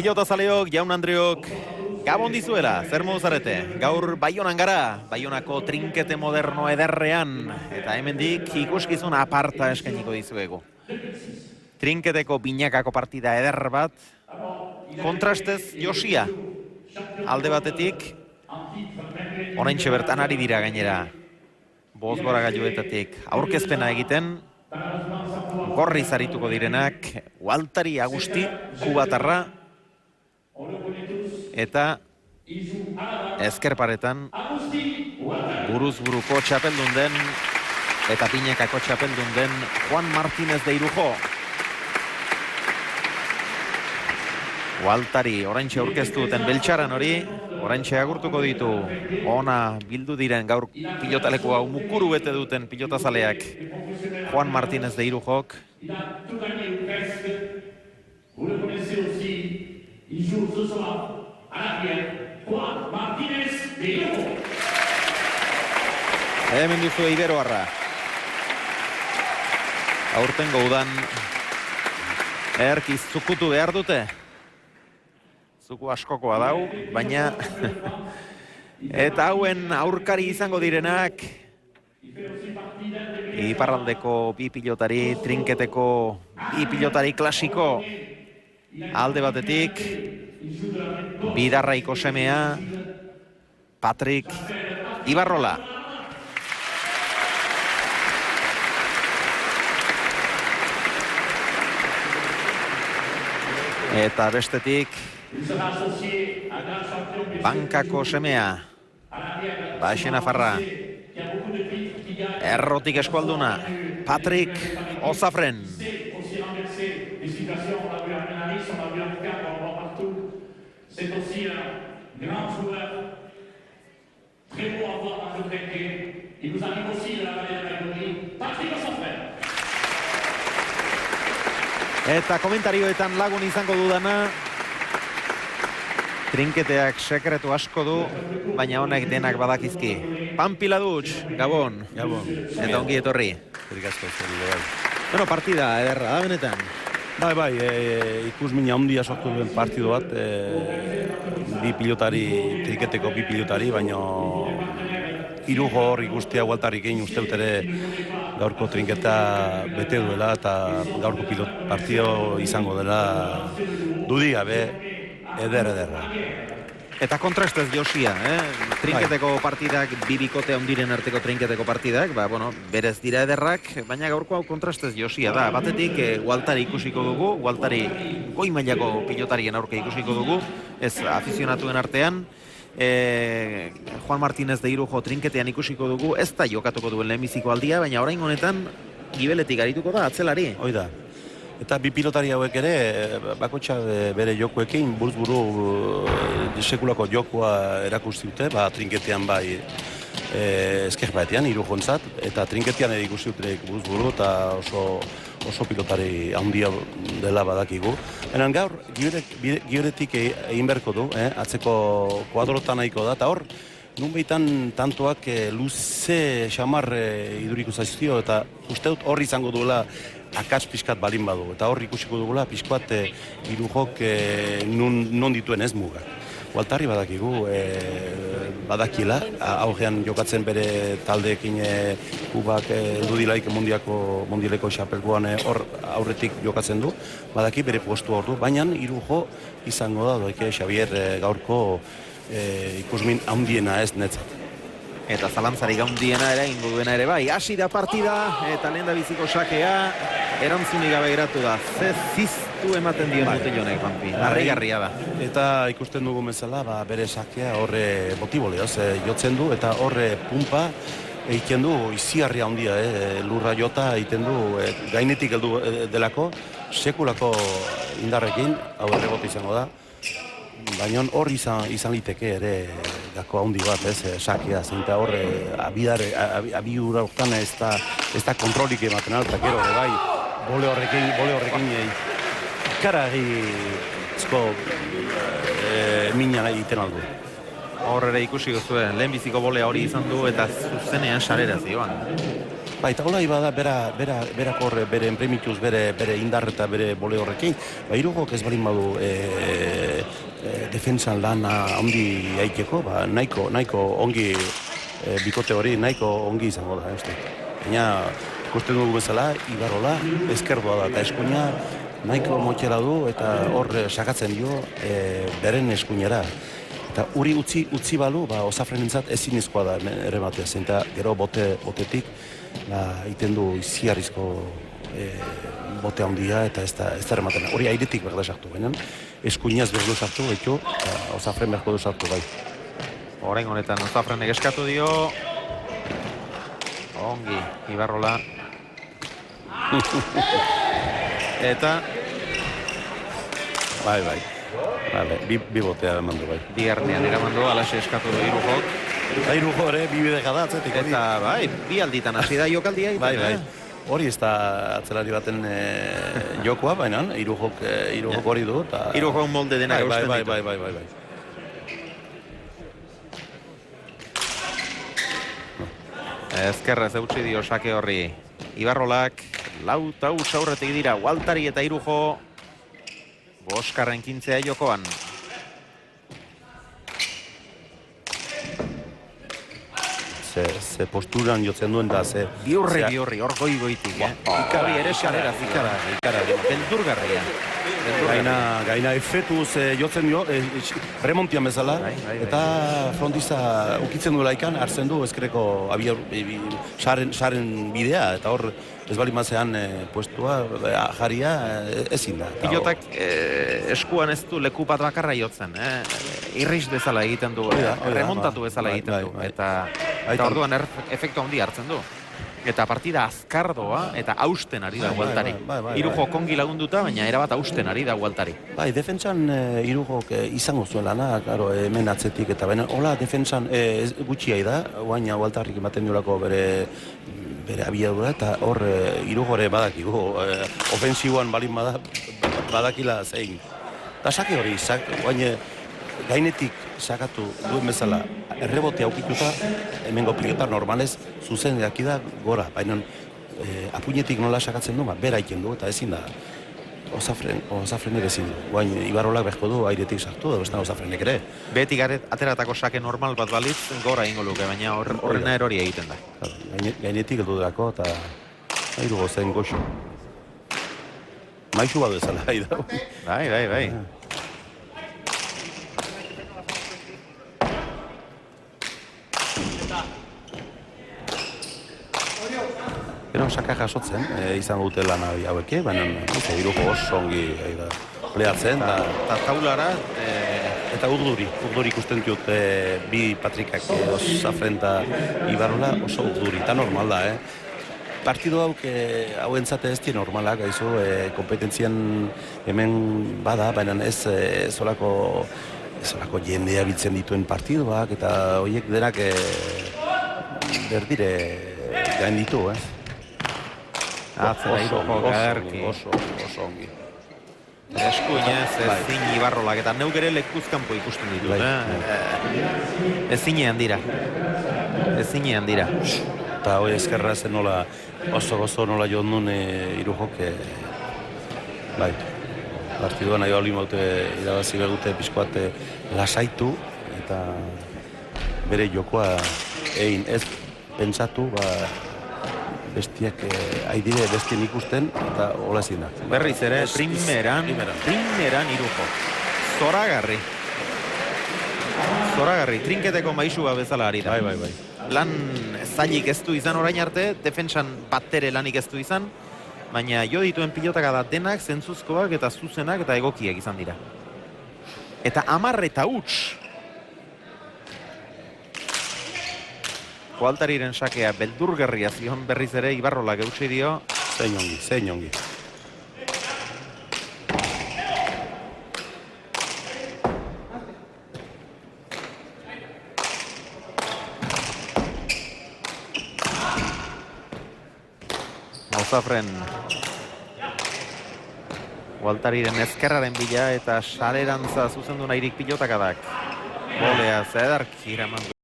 Pilotazaleok, jaun Andreok, gabon dizuela, zer modu zarete? Gaur Baionan gara, Baionako trinkete moderno ederrean, eta hemendik ikuskizun aparta eskainiko dizuegu. Trinketeko binakako partida eder bat, kontrastez Josia, alde batetik, oraintxe bertan ari dira gainera, bozgora gailuetatik aurkezpena egiten, gorri zarituko direnak, Waltari Agusti, kubatarra, eta ezkerparetan buruz buruko txapeldun den eta pinekako txapeldun den Juan Martínez de Irujo. Waltari oraintxe aurkeztu duten beltxaran hori, oraintxe agurtuko ditu ona bildu diren gaur pilotaleku hau mukuru bete duten pilotazaleak Juan Martínez de Irujok. Hemen duzu Iberoarra. Aurtengo udan erkiz zukutu behar dute. Zuku askokoa dau, baina eta hauen aurkari izango direnak iparraldeko bi pilotari, trinketeko bi pilotari klasiko alde batetik, Bidarraiko semea, Patrick Ibarrola. Eta bestetik, Bankako semea, Baxena Farra, Errotik eskualduna, Patrick Ozafren. C'est aussi un grand joueur, très beau à voir dans le trinquet. Il nous arrive aussi de la vallée de la catégorie, Patrick Ozafren. Eta komentarioetan lagun izango dudana, trinketeak sekretu asko du, baina honek denak badakizki. Pampila dutx, Gabon. Gabon. Eta ongi etorri. Bueno, partida ederra da benetan. Bai, ikusmina handia sortu duen partidu bat, bi pilotari, triketeko bi pilotari, baina Irujo hor ikustea Waltarik egin uste dut ere gaurko trinketa bete duela eta gaurko partio izango dela dudigabe ederra. Eta kontrastez Josia, trinketeko partidak, bibikote ondiren arteko trinketeko partidak, berez dira ederrak, baina gaurko hau kontrastez Josia da. Batetik, Waltari ikusiko dugu, Waltari goi mailako pilotarien aurke ikusiko dugu, ez afizionatuen artean, Juan Martínez de Irujo trinketean ikusiko dugu, ez da jokatuko duen lehenbiziko aldia, baina orain honetan gibeletik arituko da, atzelari. Hoi da. Eta bi pilotari hauek ere, bakotxa bere jokuekin, buruz-buru sekulako jokua erakusti dute, trinketean bai ezker batean, Irujontzat, eta trinketean ere ikusi dute buruz-buru, eta oso pilotari handia dela badakigu. Henan gaur, giberetik egin berko du, atzeko kuadrotan nahiko da, eta hor, nun behitan tantoak luze xamar iduriko zaiztio, eta uste dut hor izango duela akats pixkat balin badu, eta hor ikusiko dugula pixkat Irujok non dituen ez mugak. Waltari badakigu, badakila, augean jokatzen bere taldeekin kubak dudilaik mondialeko xapelkoan hor aurretik jokatzen du, badaki bere postu hor du, baina Irujo izango da, doike Xavier gaurko ikusmin handiena ez netzat. Eta zalantzari gaundiena ere, ingo duena ere bai. Hasi da partida, eta lehen da biziko sakea, erantzunik gabe geratu da. Ze ziztu ematen dion botillonek, Pampi. Harrigarria da. Eta ikusten dugu bezala, bere sakea horre botibole, jotzen du, eta horre pumpa egiten du iziarria handia, lurra jota egiten du, gainetik heldu delako, sekulako indarrekin, hau errebote izango da. Baina hor izan liteke ere gako handi bat, sakea, zinta hor abiura hortan ez da kontrolik ematen alta, gero, bai, bole horrekin ikaragi ezko mina egiten aldu. Hor ere ikusi gozuen, lehenbiziko bolea hori izan du eta zuzenean sarera zioan. Eta hola ibada berak horre, bere enpremituz, bere indar eta bere bole horrekin, Irugok ez balin badu defentsan lana ondi haiteko, nahiko ongi bikote hori, nahiko ongi izango da, baina ikusten dugu bezala, Ibarrola ezkerdoa da, eta eskuina nahiko motxera du, eta hor sakatzen dio beren eskuinera. Eta uri utzi balu, Osafrenentzat ezinezkoa da ere batea zen, eta gero botetik iten du iziarrizko bote handia eta ez da eramaten. Hori airetik berda sartu, baina eskuinaz berdu sartu, eta Osafren berko du sartu bai. Orain honetan Osafrenek eskatu dio. Ongi, Ibarrola. Eta Bai. Bi botea eman du, bai. bigarnean eraman du, alaxe eskatu du Irugok. Irugo ere, bi bideka da, atzetik. Eta bai, bi alditan hasi da jokaldia egiten. Bai. Hori ez da atzelari baten jokoa, baina Irugok hori du. Irugok molde dena eusten ditu. Bai. Ezkerrez eutsi dio sake horri. Ibarrolak, lau aurretik dira, Waltari eta Irujo. Boskarren kintzea jokoan. Ze posturan jotzen duen da, ze... Biurri, hor goitik, Hori ere salera zikara. Beldurgarria. Gaina efetuz jotzen dio, remontian bezala, eta frontiza ukitzen duela ikan, hartzen du ezkereko saren bidea, eta hor ez bali mazean puestua, jaria ezin da. Pilotak eskuan ez du leku bat bakarra jotzen, irriz bezala egiten du, remontatu bezala egiten du, eta orduan efektu handi hartzen du. Eta partida azkardoa eta hausten ari da Waltari. Irujo kongi lagunduta, baina erabat hausten ari da Waltari. Bai, defentsan Irujok izango zuen lana, claro, hemen atzetik, eta baina hola defentsan gutxia da, baina Waltarik ematen diolako bere abiadura, eta hor Irujore badakigu, ofensiboan balin badakila zein. Eta sake hori, baina gainetik sakatu duen bezala, errebote aukituta, hemengo pilotar normalez, zuzen da gora, baina apuinetik nola sakatzen du, bera iken du, eta ezin da, Osafrenek ezin du. Guain, Ibarrolak behko du, airetik sartu, da Osafrenek ere. Betik ateratako sake normal bat balitz, gora ingo luke, baina horrena erori egiten da. Gainetik heldu delako, eta Irugo zen goxo. Maixu badu ezala, da. Bai. Gero saka jasotzen, izan dute lan hauek, baina Irugo oso ongi pleatzen. Eta taulara... Eta urduri ikusten dut bi Patrikak, Osafren eta Ibarrola oso urduri, eta normal da, Partido hau entzate ez di normalak, gaizu, kompetentzian hemen bada, baina ez solako jendea biltzen dituen partidoak, eta horiek denak berdire gain ditu, Atzera Irujo garki. Oso ongi. Eskuinez, ezin Ibarrolak, eta neuk ere lekuzkanpo ikusten ditut, ezinean dira. Eta hoi ezkerra zen nola, oso nola joan duen Irujok, bai, partiduan nahi bali maute irabazi behar dute pixkoat lasaitu, eta bere jokoa egin ez pentsatu, bestiak haidire bestien ikusten, eta hola ezin da. Berriz ere, primeran Irujo. Zoragarri, trinketeko maixua bezala ari da. Bai. Lan zailik ez du izan orain arte, defentsan batere lanik ez du izan, baina jo dituen pilotaka da denak, zentzuzkoak eta zuzenak eta egokiak izan dira. Eta 10 eta huts. Waltariren sakea beldurgarria zion berriz ere Ibarrolak eutsi dio. Zein ongi. Osafren Waltariren ezkerraren bila eta sarerantza zuzendu nahirik pilotakadak. Bolea zedark iraman du.